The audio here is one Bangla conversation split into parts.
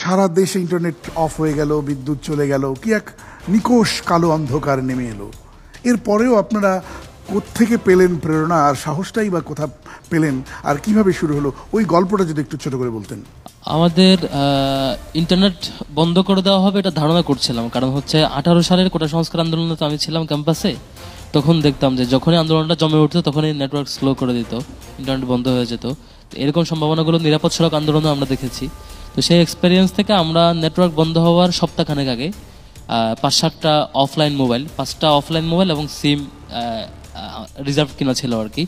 সারা দেশে ইন্টারনেট অফ হয়ে গেল, বিদ্যুৎ চলে গেল, কি এক নিকোষ কালো অন্ধকার নেমে এলো। এরপরেও আপনারা কোত্থেকে পেলেন প্রেরণা আর সাহসটাই বা কোথা পেলেন, আর কিভাবে শুরু হলো ওই গল্পটা যদি একটু ছোট করে বলতেন। আমাদের ইন্টারনেট বন্ধ করে দেওয়া হবে এটা ধারণা করছিলাম, কারণ হচ্ছে 18 সালের কোটা সংস্কার আন্দোলনে তো আমি ছিলাম ক্যাম্পাসে। তখন দেখতাম যে যখনই আন্দোলনটা জমে উঠতো তখনই নেটওয়ার্ক স্লো করে দিত, ইন্টারনেট বন্ধ হয়ে যেত। এরকম সম্ভাবনাগুলো নিরাপদ সড়ক আন্দোলনে আমরা দেখেছি। তো সেই এক্সপেরিয়েন্স থেকে আমরা নেটওয়ার্ক বন্ধ হওয়ার সপ্তাহখানেক আগে 5-7টা অফলাইন মোবাইল, 5টা অফলাইন মোবাইল এবং সিম রিজার্ভ কিনা ছিল আর কি,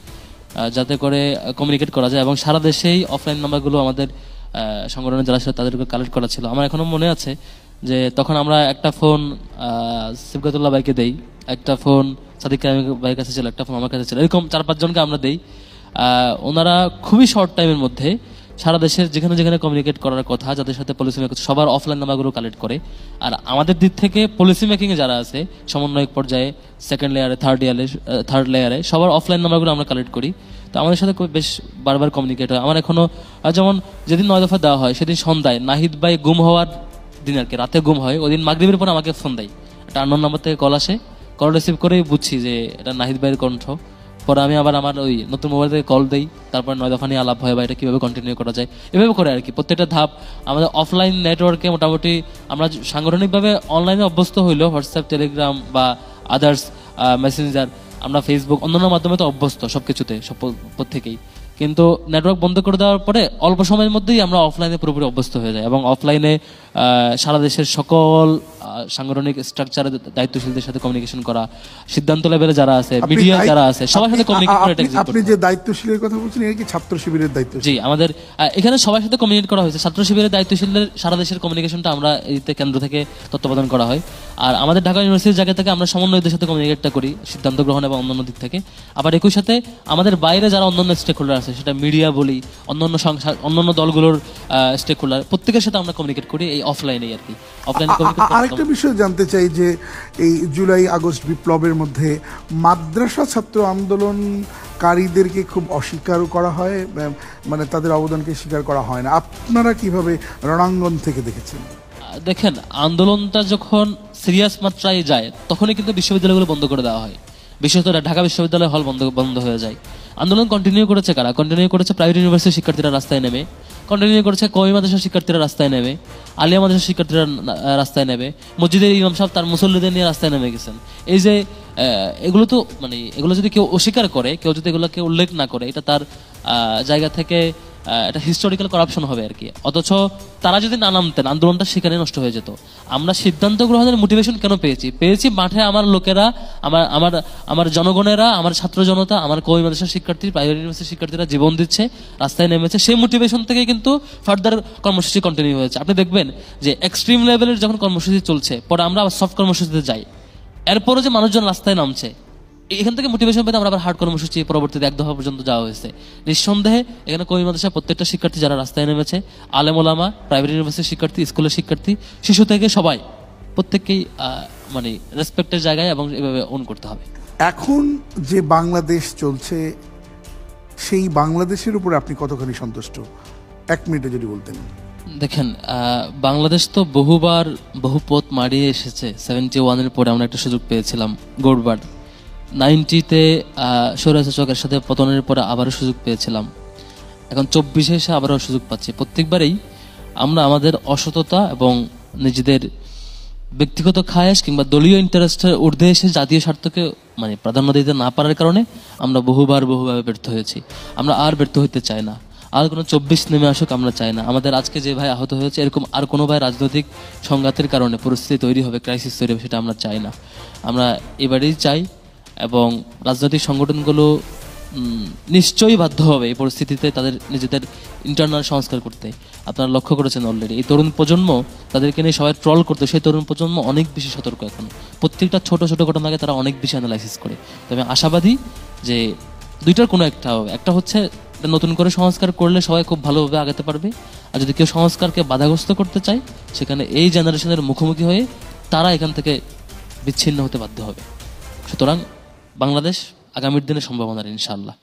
যাতে করে কমিউনিকেট করা যায়। এবং সারা দেশেই অফলাইন নাম্বারগুলো আমাদের সংগঠনের যারা ছিল তাদেরকে কালেক্ট করা ছিল। আমার এখনো মনে আছে যে তখন আমরা একটা ফোন সিবগাতুল্লাহ ভাইকে দেই, একটা ফোন সাদিক কায়েম ভাইয়ের কাছে ছিল, একটা ফোন আমার কাছে ছিল, এরকম 4-5 জনকে আমরা দেই। ওনারা খুবই শর্ট টাইমের মধ্যে সারা দেশের যেখানে যেখানে কমিউনিকেট করার কথা, যাদের সাথে পলিসি মেক সবার অফলাইন নাম্বারগুলো কালেক্ট করে। আর আমাদের দিক থেকে পলিসি মেকিংয়ে যারা আছে সমন্বয়ক পর্যায়ে, সেকেন্ড লেয়ারে, থার্ড লেয়ারে সবার অফলাইন নাম্বারগুলো আমরা কালেক্ট করি। তো আমাদের সাথে বেশ বারবার কমিউনিকেট হয়। আমার এখনো যেমন যেদিন 9 দফা দেওয়া হয় সেদিন সন্ধ্যায় নাহিদ ভাই গুম হওয়ার দিন আর কি, রাতে গুম হয়, ওই দিন মাগরিবের পর আমাকে ফোন দেয়, একটা আননোন নাম্বার থেকে কল আসে। কল রিসিভ করেই বুঝছি যে এটা নাহিদ ভাইয়ের কণ্ঠ। পরে আমি আবার আমার ওই নতুন মোবাইল থেকে কল দিই, তারপর 9 দফা নিয়ে আলাপ হয় বা এটা কীভাবে কন্টিনিউ করা যায়, এভাবে করে আর কি। প্রত্যেকটা ধাপ আমাদের অফলাইন নেটওয়ার্কে মোটামুটি আমরা সাংগঠনিকভাবে অনলাইনে অভ্যস্ত হইলেও হোয়াটসঅ্যাপ, টেলিগ্রাম বা আদার্স মেসেঞ্জার, আমরা ফেসবুক অন্যান্য মাধ্যমে তো অভ্যস্ত সব কিছুতে, সব প্রত্যেকেই। কিন্তু নেটওয়ার্ক বন্ধ করে দেওয়ার পরে অল্প সময়ের মধ্যেই আমরা অফলাইনে পুরোপুরি অভ্যস্ত হয়ে যাই এবং অফলাইনে সারা দেশের সকল সাংগঠনিক স্ট্রাকচারের দায়িত্বশীলদের সাথে কমিউনিকেশন করা, সিদ্ধান্ত লেভেলে যারা আছে, মিডিয়া যারা আছে, সবার সাথে কমিউনিকেট করে। আপনি যে দায়িত্বশীলের কথা বলছেন এটা কি ছাত্র শিবিরের দায়িত্ব? জি, আমাদের এখানে সবার সাথে কমিউনিকেট করা হয়েছে। ছাত্র শিবিরের দায়িত্বশীলদের সারা দেশের কমিউনিকেশনটা আমরা এইতে কেন্দ্র থেকে তত্ত্বাবধান করা হয়। আর আমাদের ঢাকা ইউনিভার্সিটির জায়গা থেকে আমরা সমন্বয়কদের সাথে কমিউনিকেটটা করি সিদ্ধান্ত গ্রহণ এবং অন্যান্য দিক থেকে। আবার একই সাথে আমাদের বাইরে যারা অন্যান্য স্টেক হোল্ডার আছে, সেটা মিডিয়া বলি, অন্যান্য দলগুলোর স্টেক হোল্ডার, প্রত্যেকের সাথে আমরা কমিউনিকেট করি এই অফলাইনে আর কি। আরেকটা বিষয় জানতে চাই যে এই জুলাই আগস্ট বিপ্লবের মধ্যে মাদ্রাসা ছাত্র আন্দোলনকারীদেরকে খুব অস্বীকার করা হয়, মানে তাদের অবদানকে স্বীকার করা হয় না। আপনারা কিভাবে রণাঙ্গন থেকে দেখেছেন? দেখেন, আন্দোলনটা যখন সিরিয়াস মাত্রায় যায় তখনই কিন্তু বিশ্ববিদ্যালয়গুলো বন্ধ করে দেওয়া হয়, বিশেষত ঢাকা বিশ্ববিদ্যালয় হল বন্ধ হয়ে যায়। আন্দোলন কন্টিনিউ করেছে কারা? কন্টিনিউ করেছে প্রাইভেট ইউনিভার্সিটির শিক্ষার্থীরা রাস্তায় নেমে, কন্টিনিউ করেছে কওমি মাদ্রাসার শিক্ষার্থীরা রাস্তায় নেমে, আলিয়া মাদ্রাসার শিক্ষার্থীরা রাস্তায় নেমে, মসজিদের ইমাম সাহেব তার মুসল্লিদের নিয়ে রাস্তায় নেমে গেছেন। এই যে এগুলো তো মানে এগুলো যদি কেউ অস্বীকার করে, কেউ যদি এগুলোকে উল্লেখ না করে, এটা তার জায়গা থেকে এটা হিস্টোরিক্যাল করাপশন হবে আর কি। অথচ তারা যদি না নামতেন আন্দোলনটা সেখানে নষ্ট হয়ে যেত। আমরা সিদ্ধান্ত গ্রহণের মোটিভেশন কেন পেয়েছি মাঠে আমার লোকেরা, আমার জনগণেরা, আমার ছাত্র জনতা, আমার কওমি মাদ্রাসার শিক্ষার্থী, প্রাইভেট ইউনিভার্সিটির শিক্ষার্থীরা জীবন দিচ্ছে, রাস্তায় নেমেছে, সেই মোটিভেশন থেকে কিন্তু ফার্দার কর্মসূচি কন্টিনিউ হয়েছে। আপনি দেখবেন যে এক্সট্রিম লেভেলের যখন কর্মসূচি চলছে, পরে আমরা সফট কর্মসূচিতে যাই, এরপরও যে মানুষজন রাস্তায় নামছে, এখান থেকে মোটিভেশন পেতে আমরা আবার হার্ড কর্মসূচি পরবর্তীতে 1 দফা পর্যন্ত যাওয়া হয়েছে। নিঃসন্দেহে এখানে কওমি মাদ্রাসার প্রত্যেকটা শিক্ষার্থী যারা রাস্তায় নেমেছে, আলেম ওলামা, প্রাইভেট ইউনিভার্সিটির শিক্ষার্থী, স্কুলের শিক্ষার্থী, শিশু থেকে সবাই, প্রত্যেককেই মানে রেসপেক্টের জায়গায় এবং এভাবে অন করতে হবে। এখন যে বাংলাদেশ চলছে, সেই বাংলাদেশের উপরে আপনি কতখানি সন্তুষ্ট? 1 মিনিটে যদি বলতেন। দেখেন, বাংলাদেশ তো বহু পথ মারিয়ে এসেছে। 71-এর পরে আমরা একটা সুযোগ পেয়েছিলাম গড়বার, 90-তে স্বৈরাচার সাথে পতনের পরে আবারও সুযোগ পেয়েছিলাম, এখন 24-এ এসে আবারও সুযোগ পাচ্ছি। প্রত্যেকবারেই আমরা আমাদের অসততা এবং নিজেদের ব্যক্তিগত খায়েশ কিংবা দলীয় ইন্টারেস্টের ঊর্ধ্বে এসে জাতীয় স্বার্থকে মানে প্রাধান্য দিতে না পারার কারণে আমরা বহুভাবে ব্যর্থ হয়েছি। আমরা আর ব্যর্থ হইতে চাই না, আর কোনো 24 নেমে আসুক আমরা চাই না। আমাদের আজকে যে ভাই আহত হয়েছে, এরকম আর কোনো ভাই রাজনৈতিক সংঘাতের কারণে পরিস্থিতি তৈরি হবে, ক্রাইসিস তৈরি হবে, সেটা আমরা চাই না। আমরা এবারেই চাই এবং রাজনৈতিক সংগঠনগুলো নিশ্চয়ই বাধ্য হবে এই পরিস্থিতিতে তাদের নিজেদের ইন্টারনাল সংস্কার করতে। আপনারা লক্ষ্য করেছেন অলরেডি এই তরুণ প্রজন্ম, তাদেরকে নিয়ে সবাই ট্রল করতে, সেই তরুণ প্রজন্ম অনেক বেশি সতর্ক এখন। প্রত্যেকটা ছোট ঘটনাকে তারা অনেক বেশি অ্যানালাইসিস করে। তবে আশাবাদী যে দুইটার কোনো একটা হচ্ছে নতুন করে সংস্কার করলে সবাই খুব ভালোভাবে আগাতে পারবে, আর যদি কেউ সংস্কারকে বাধাগ্রস্ত করতে চায়, সেখানে এই জেনারেশনের মুখোমুখি হয়ে তারা এখান থেকে বিচ্ছিন্ন হতে বাধ্য হবে। সুতরাং বাংলাদেশ আগামীর দিনে সম্ভাবনার ইনশাআল্লাহ।